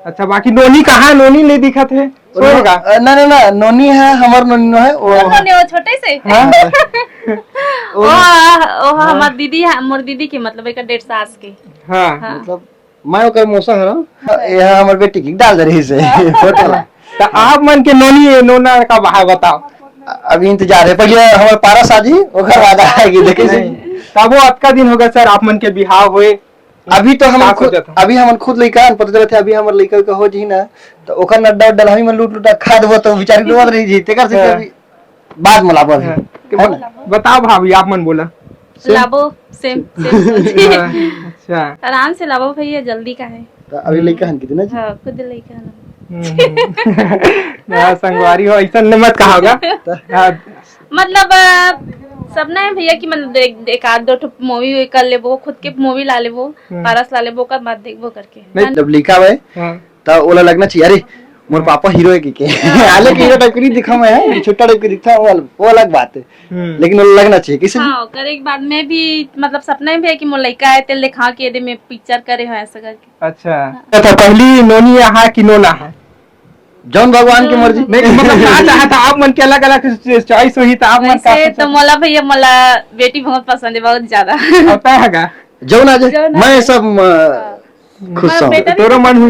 अच्छा बाकी नोनी कहाँ, नोनी नहीं दिखत है सोएगा? ना ना ना नोनी है, हमार नोनी है वो छोटे से ओ हमार दीदी है, मोर दीदी की मतलब एक 1.5 साल की। हाँ मतलब मैं ओकर मौसा है ना, ये हमर बेटी की डाल दे रही से फोटो। तो आप मन के नोनी नोना का भाव बताओ। अभी इंतजार है, पहले हमार पारा शादी ओकर बाद आएगी देखे से। तब वो अतका दिन हो गया सर आप मन के बिहाव हुए। अभी तो हम का खुद सोचत हो? अभी हम खुद लइका पता चलत है, अभी हमर लइका के हो जी ना तो ओकर नड्डा उड्डा हम लूट लूटा खा देबो तो बेचारी डूबत रही जी, तेकर से अभी बाद में लाबो हाँ। है ना। बताओ भाभी आप मन बोला। लाबो सेम अच्छा आराम से लाबो भैया, जल्दी का है। तो अभी लइका हन कितना जी? हाँ खुद लइका है। संगवारी हो ऐसा मत कहोगा। मतलब सपना है भैया कि मतलब एक आध दो मूवी कर लेबो, खुद के मूवी ला लेबो, पारस ला लेबो, ओकर बाद देखबो करके। नहीं जब लिखा हुआ है तो ओला लगना चाहिए अरे मोर पापा हीरो है के हाले के हीरो टाइप की दिखा मैं है, छोटा टाइप की दिखता वो अलग बात है, लेकिन ओला लगना चाहिए किसे। हाँ कर एक बाद में भी मतलब सपना है कि मोर लइका है तेल दिखा के दे में पिक्चर करे हो ऐसा करके। अच्छा तो पहली नोनी यहाँ की नोना है जौन भगवान की मर्जी। नहीं मतलब क्या चाहता आप मन के अलग अलग चॉइस हुई तो आप मन का वैसे तो मोला भैया मोला बेटी बहुत पसंद है, बहुत ज्यादा। होता है जौन आ जाए मैं सब खुश हूँ। तोरो मन हुई